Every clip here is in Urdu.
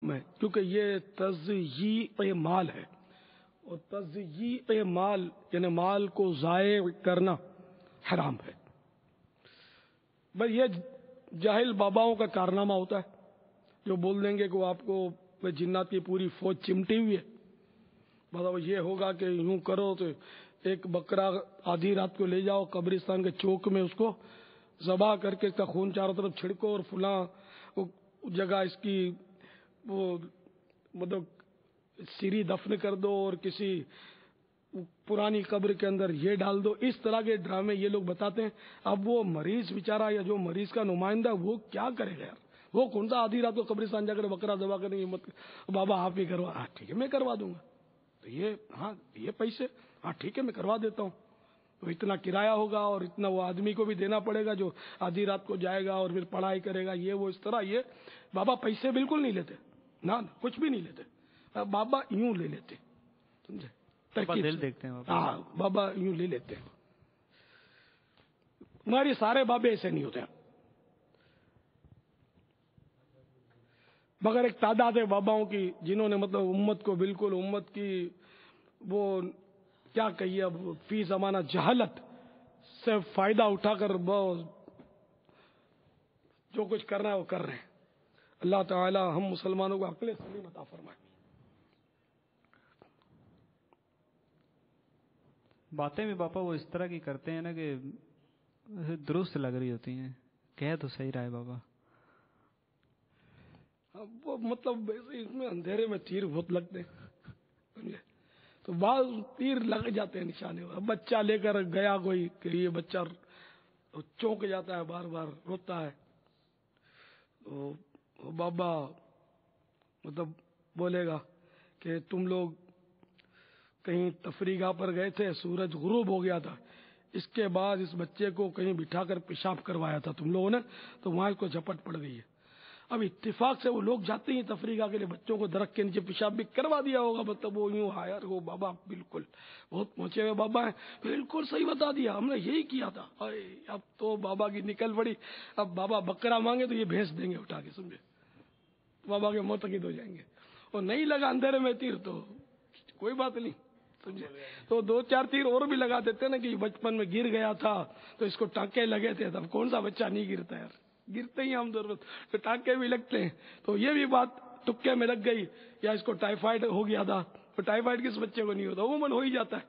میں، کیونکہ یہ تضییع مال ہے، اور تضییع مال یعنی مال کو ضائع کرنا حرام ہے۔ بس یہ جاہل باباؤں کا کارنامہ ہوتا ہے جو بول دیں گے کہ وہ آپ کو جنات کی پوری فوج چمٹی ہوئی ہے، مطلب یہ ہوگا کہ یوں کرو تو ایک بکرا آدھی رات کو لے جاؤ قبرستان کے چوک میں، اس کو ذبح کر کے اس کا خون چاروں طرف چھڑکو، اور فلاں جگہ اس کی وہ مطلب سیری دفن کر دو، اور کسی پرانی قبر کے اندر یہ ڈال دو۔ اس طرح کے ڈرامے یہ لوگ بتاتے ہیں۔ اب وہ مریض بیچارہ یا جو مریض کا نمائندہ وہ کیا کرے گا یار؟ وہ کون سا آدھی رات کو قبرستان جا کر بکرا ذبح کرنے کی ہمت؟ بابا آپ ہی کروا، ہاں ٹھیک ہے میں کروا دوں گا، تو یہ پیسے، ہاں ٹھیک ہے میں کروا دیتا ہوں، تو اتنا کرایہ ہوگا اور اتنا وہ آدمی کو بھی دینا پڑے گا جو آدھی رات کو جائے گا اور پھر پڑھائی کرے گا، یہ وہ اس طرح۔ یہ بابا پیسے بالکل نہیں لیتے، نہ کچھ بھی نہیں لیتے، بابا یوں لے لیتے، سمجھے؟ دل دیکھتے ہیں ہاں بابا یوں لے لیتے ہیں۔ ہمارے سارے بابے ایسے نہیں ہوتے ہیں، مگر ایک تعداد ہے باباؤں کی جنہوں نے مطلب امت کو بالکل، امت کی وہ کیا کہیے اب، فی زمانہ جہالت سے فائدہ اٹھا کر جو کچھ کرنا ہے وہ کر رہے ہیں۔ اللہ تعالی ہم مسلمانوں کو عقل سلیم عطا فرمائے۔ باتیں بھی باپا وہ اس طرح کی کرتے ہیں نا کہ درست لگ رہی ہوتی ہیں، کہہ تو صحیح رہا ہے بابا۔ وہ مطلب اس میں اندھیرے میں تیر بہت لگتے ہیں، تو بعض تیر لگ جاتے ہیں نشانے۔ بچہ لے کر گیا کوئی کہ یہ بچہ چونک جاتا ہے، بار بار روتا ہے، تو بابا مطلب بولے گا کہ تم لوگ کہیں تفریح گاہ پر گئے تھے، سورج غروب ہو گیا تھا، اس کے بعد اس بچے کو کہیں بٹھا کر پیشاب کروایا تھا تم لوگوں نے، تو وہاں اس کو جھپٹ پڑ گئی ہے۔ اب اتفاق سے وہ لوگ جاتے ہیں تفریح گاہ کے لیے، بچوں کو درخت کے نیچے پیشاب بھی کروا دیا ہوگا، مطلب وہ یوں یار وہ بابا بالکل بہت پہنچے ہوئے بابا ہیں، بالکل صحیح بتا دیا، ہم نے یہی کیا تھا۔ اب تو بابا کی نکل پڑی، اب بابا بکرا مانگے تو یہ بھینس دیں گے اٹھا کے، سمجھے؟ بابا کے معتقد ہو جائیں گے، اور نہیں لگا اندھیرے میں تیر تو کوئی بات نہیں، سمجھے؟ تو دو چار تیر اور بھی لگا دیتے نا کہ بچپن میں گر گیا تھا تو اس کو ٹانکے لگے تھے، تب کون سا بچہ نہیں گرتا یار، گرتے ہی ہم ضرورت تو ٹانکے بھی لگتے ہیں۔ تو یہ بھی بات ٹکے میں لگ گئی، یا اس کو ٹائیفائڈ ہو گیا تھا، تو ٹائیفائڈ کس بچے کو نہیں ہوتا، عموماً ہو ہی جاتا ہے۔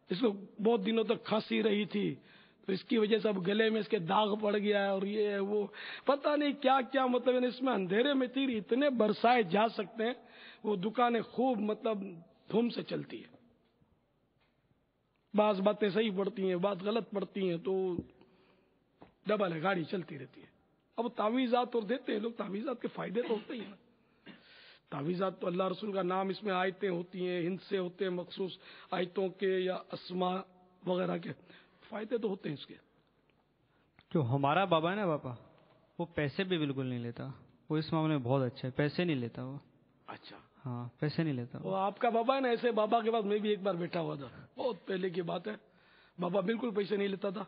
اس کو بہت دنوں تک کھانسی رہی تھی، تو اس کی وجہ سے اب گلے میں اس کے داغ پڑ گیا ہے، اور یہ وہ پتہ نہیں کیا کیا، مطلب اس میں اندھیرے میں تیر اتنے برسائے جا سکتے ہیں۔ وہ دکانیں خوب مطلب دھوم سے چلتی ہے، بعض باتیں صحیح پڑتی ہیں، بعض غلط پڑتی ہیں، تو ڈبل ہے، گاڑی چلتی رہتی ہے۔ اب تعویذات اور دیتے ہیں لوگ، تعویذات کے فائدے تو ہوتے ہی ہیں نا، تعویذات تو اللہ رسول کا نام اس میں آیتیں ہوتی ہیں، ہند سے ہوتے ہیں، مخصوص آیتوں کے یا اسماء وغیرہ کے فائدے تو ہوتے ہیں اس کے۔ جو ہمارا بابا ہے نا باپا، وہ پیسے بھی بالکل نہیں لیتا، وہ اس معاملے میں بہت اچھا ہے، پیسے نہیں لیتا وہ۔ اچھا، ہاں پیسے نہیں لیتا وہ آپ کا بابا ہے نا، ایسے بابا کے پاس میں بھی ایک بار بیٹھا ہوا تھا، بہت پہلے کی بات ہے، بابا بالکل پیسے نہیں لیتا تھا،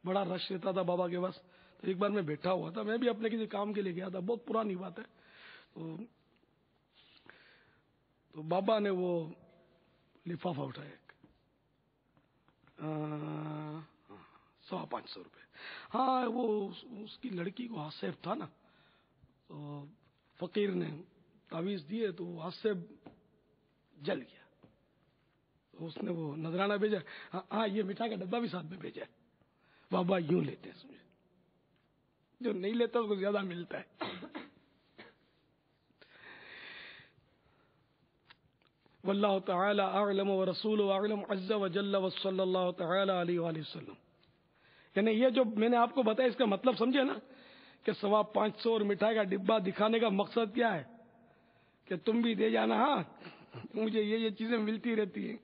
بڑا رش رہتا تھا بابا کے پاس۔ تو ایک بار میں بیٹھا ہوا تھا، میں بھی اپنے کسی کام کے لیے گیا تھا، بہت پرانی بات ہے۔ تو بابا نے وہ لفافہ اٹھایا، 500 روپے، ہاں وہ اس کی لڑکی کو آصف تھا نا، تو فقیر نے تعویذ دیے تو وہ آصف جل گیا، تو اس نے وہ نذرانہ بھیجا، ہاں یہ مٹھائی کا ڈبہ بھی ساتھ میں بھیجا ہے۔ بابا یوں لیتے ہیں، سمجھے؟ جو نہیں لیتا اس کو زیادہ ملتا ہے۔ واللہ تعالی اعلم ورسولہ اعلم عز وجل وصلی اللہ تعالی علیہ وآلہ وسلم۔ یعنی یہ جو میں نے آپ کو بتایا اس کا مطلب سمجھے نا، کہ 550 اور مٹھائی کا ڈبہ دکھانے کا مقصد کیا ہے کہ تم بھی دے جانا، ہاں مجھے یہ چیزیں ملتی رہتی ہیں۔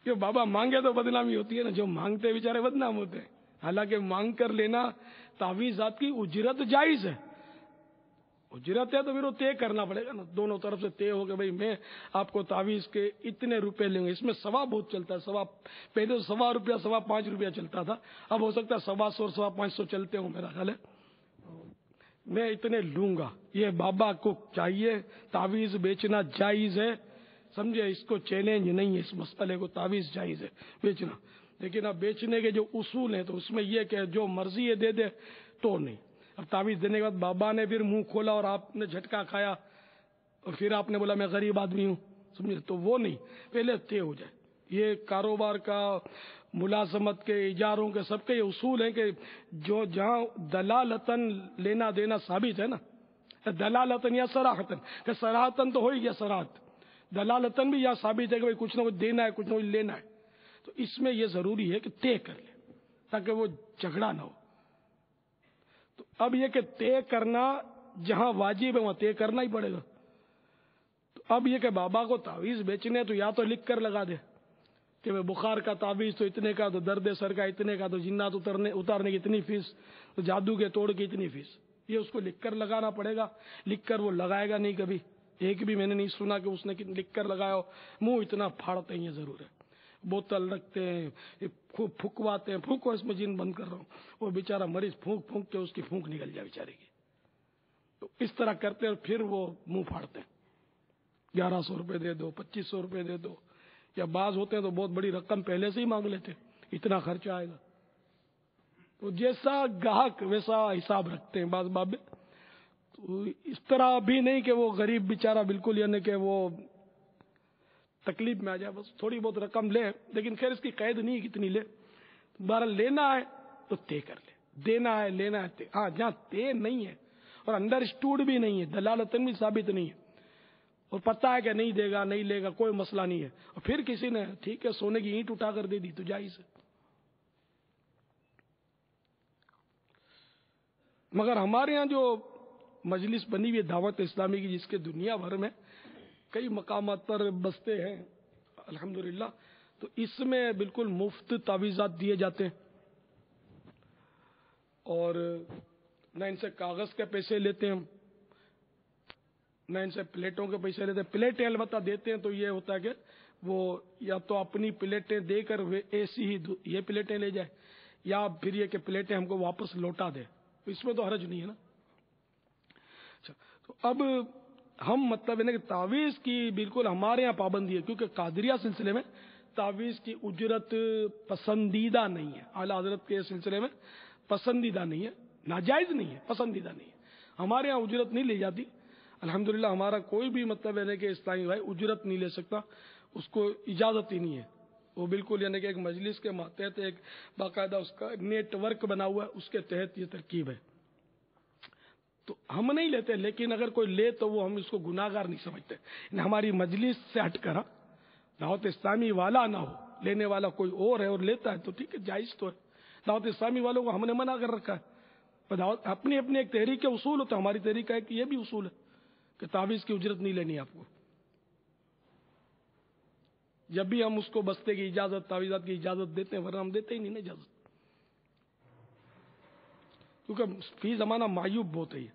جو بابا مانگے تو بدنامی ہوتی ہے نا، جو مانگتے بیچارے بدنام ہوتے ہیں۔ حالانکہ مانگ کر لینا تعویذات کی اجرت جائز ہے، اجرت ہے تو پھر وہ طے کرنا پڑے گا نا، دونوں طرف سے طے ہو کہ بھائی میں آپ کو تعویذ کے اتنے روپے لیں گے، اس میں ثواب بہت چلتا ہے، ثواب پہلے تو 1.25 روپیہ 5.25 روپیہ چلتا تھا، اب ہو سکتا ہے 125 اور 550 چلتے ہوں میرا خیال ہے، میں اتنے لوں گا. یہ بابا کو چاہیے. تعویذ بیچنا جائز ہے, سمجھے, اس کو چیلنج نہیں ہے, اس مسئلے کو تعویذ جائز ہے بیچنا. لیکن اب بیچنے کے جو اصول ہیں تو اس میں یہ کہ جو مرضی ہے دے دے تو نہیں. اب تعویذ دینے کے بعد بابا نے پھر منہ کھولا اور آپ نے جھٹکا کھایا اور پھر آپ نے بولا میں غریب آدمی ہوں, سمجھے, تو وہ نہیں. پہلے طے ہو جائے. یہ کاروبار کا, ملازمت کے, اجاروں کے, سب کے یہ اصول ہیں کہ جو جہاں دلالتن لینا دینا ثابت ہے نا, دلالتن یا صراحتن, کہ صراحتن تو ہو ہی گیا صراحت, دلالتن بھی یا ثابت ہے کہ کچھ نہ کچھ دینا ہے, کچھ نہ کچھ لینا ہے. تو اس میں یہ ضروری ہے کہ طے کر لے تاکہ وہ جھگڑا نہ ہو. تو اب یہ کہ طے کرنا جہاں واجب ہے وہاں طے کرنا ہی پڑے گا. تو اب یہ کہ بابا کو تعویذ بیچنے تو یا تو لکھ کر لگا دے کہ میں بخار کا تعویذ تو اتنے کا, تو درد سر کا اتنے کا, تو جنات اتارنے کی اتنی فیس, تو جادو کے توڑ کی اتنی فیس. یہ اس کو لکھ کر لگانا پڑے گا. لکھ کر وہ لگائے گا نہیں کبھی. ایک بھی میں نے نہیں سنا کہ اس نے لکھ کر لگایا ہو. منہ اتنا پھاڑتے ہیں, یہ ضرور ہے. بوتل رکھتے ہیں, خوب پھکواتے ہیں, پھونکو اس میں جن بند کر رہا ہوں. وہ بیچارہ مریض پھونک پھونک کے اس کی پھونک نکل جائے بیچارے کی. تو اس طرح کرتے ہیں اور پھر وہ منہ پھاڑتے ہیں. 1100 روپے دے دو, 2500 روپے دے دو, یا بعض ہوتے ہیں تو بہت بڑی رقم پہلے سے ہی مانگ لیتے, اتنا خرچہ آئے گا. تو جیسا گاہک ویسا حساب رکھتے ہیں بعض بابے. تو اس طرح بھی نہیں کہ وہ غریب بیچارہ بالکل, یعنی کہ وہ تکلیف میں آ جائے. بس تھوڑی بہت رقم لے, لیکن خیر اس کی قید نہیں کتنی لے. بہرحال لینا ہے تو طے کر لے, دینا ہے لینا ہے. ہاں جہاں طے نہیں ہے اور انڈر اسٹوڈ بھی نہیں ہے, دلالتن بھی ثابت نہیں ہے, اور پتہ ہے کہ نہیں دے گا نہیں لے گا, کوئی مسئلہ نہیں ہے, اور پھر کسی نے ٹھیک ہے سونے کی اینٹ اٹھا کر دے دی تو جائز ہے. مگر ہمارے ہاں جو مجلس بنی ہوئی دعوت اسلامی کی, جس کے دنیا بھر میں کئی مقامات پر بستے ہیں الحمدللہ, تو اس میں بالکل مفت تعویذات دیے جاتے ہیں, اور نہ ان سے کاغذ کے پیسے لیتے ہیں, نہ ان سے پلیٹوں کے پیسے لیتے ہیں. پلیٹیں البتہ دیتے ہیں تو یہ ہوتا ہے کہ وہ یا تو اپنی پلیٹیں دے کر ایسی ہی یہ پلیٹیں لے جائے, یا پھر یہ کہ پلیٹیں ہم کو واپس لوٹا دے. اس میں تو حرج نہیں ہے نا. اچھا, تو اب ہم مطلب ہے کہ تعویذ کی بالکل ہمارے یہاں پابندی ہے, کیونکہ قادریہ سلسلے میں تعویذ کی اجرت پسندیدہ نہیں ہے. اعلیٰ حضرت کے سلسلے میں پسندیدہ نہیں ہے, ناجائز نہیں ہے, پسندیدہ نہیں ہے. ہمارے یہاں اجرت نہیں لی جاتی الحمدللہ. ہمارا کوئی بھی مطلب ہے کہ اسلامی بھائی اجرت نہیں لے سکتا, اس کو اجازت ہی نہیں ہے. وہ بالکل یعنی کہ ایک مجلس کے ماتحت ایک باقاعدہ اس کا نیٹ ورک بنا ہوا ہے, اس کے تحت یہ ترکیب ہے. تو ہم نہیں لیتے, لیکن اگر کوئی لے تو وہ ہم اس کو گناہگار نہیں سمجھتے. ہماری مجلس سے ہٹ کر دعوت اسلامی والا نہ ہو, لینے والا کوئی اور ہے اور لیتا ہے تو ٹھیک ہے, جائز تو ہے. دعوت اسلامی والوں کو ہم نے منع کر رکھا ہے. اپنی اپنی ایک تحریک کے اصول ہوتا ہے, ہماری تحریک کا ایک یہ بھی اصول ہے کہ تعویذ کی اجرت نہیں لینی آپ کو. جب بھی ہم اس کو بستے کی اجازت, تعویذات کی اجازت دیتے ہیں, ورنہ ہم دیتے ہی نہیں نا اجازت, کیونکہ فی زمانہ معیوب بہت ہے.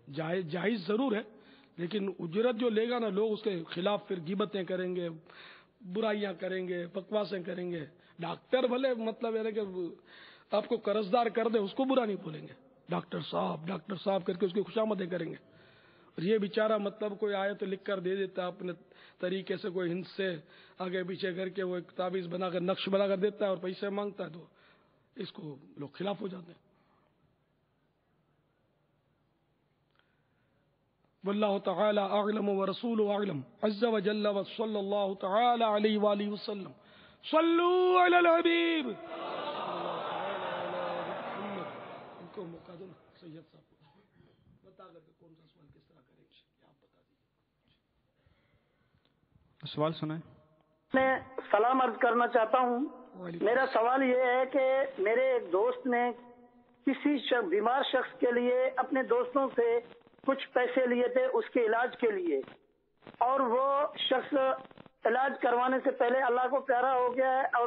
جائز ضرور ہے, لیکن اجرت جو لے گا نا, لوگ اس کے خلاف پھر غیبتیں کریں گے, برائیاں کریں گے, بکواسیں کریں گے. ڈاکٹر بھلے مطلب ہے کہ آپ کو قرضدار کر دے, اس کو برا نہیں بولیں گے. ڈاکٹر صاحب کر کے اس کی خوشامدیں کریں گے. اور یہ بیچارہ مطلب کوئی آئے تو لکھ کر دے دیتا اپنے طریقے سے, کوئی ہند سے آگے پیچھے کر کے وہ ایک تعویذ بنا کر نقش بنا کر دیتا ہے اور پیسے مانگتا ہے, تو اس کو لوگ خلاف ہو جاتے ہیں. واللہ تعالی اعلم ورسولہ اعلم عز وجل وصلی اللہ تعالی علیہ وآلہ وسلم. صلو علی الحبیب. ان کو موقع دو نا سید صاحب کو, بتا کر کون سا سوال کس طرح کریں گے, آپ بتا دیجیے. سوال سنائیں. میں سلام عرض کرنا چاہتا ہوں. میرا سوال یہ ہے کہ میرے ایک دوست نے کسی بیمار شخص کے لیے اپنے دوستوں سے کچھ پیسے لیے تھے اس کے علاج کے لیے, اور وہ شخص علاج کروانے سے پہلے اللہ کو پیارا ہو گیا ہے, اور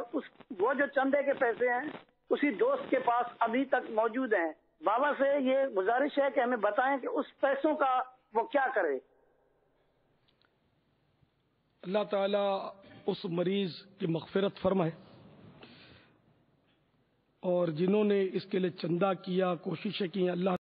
وہ جو چندے کے پیسے ہیں اسی دوست کے پاس ابھی تک موجود ہیں. بابا سے یہ گزارش ہے کہ ہمیں بتائیں کہ اس پیسوں کا وہ کیا کرے. اللہ تعالیٰ اس مریض کی مغفرت فرمائے, اور جنہوں نے اس کے لیے چندہ کیا, کوششیں کی, اللہ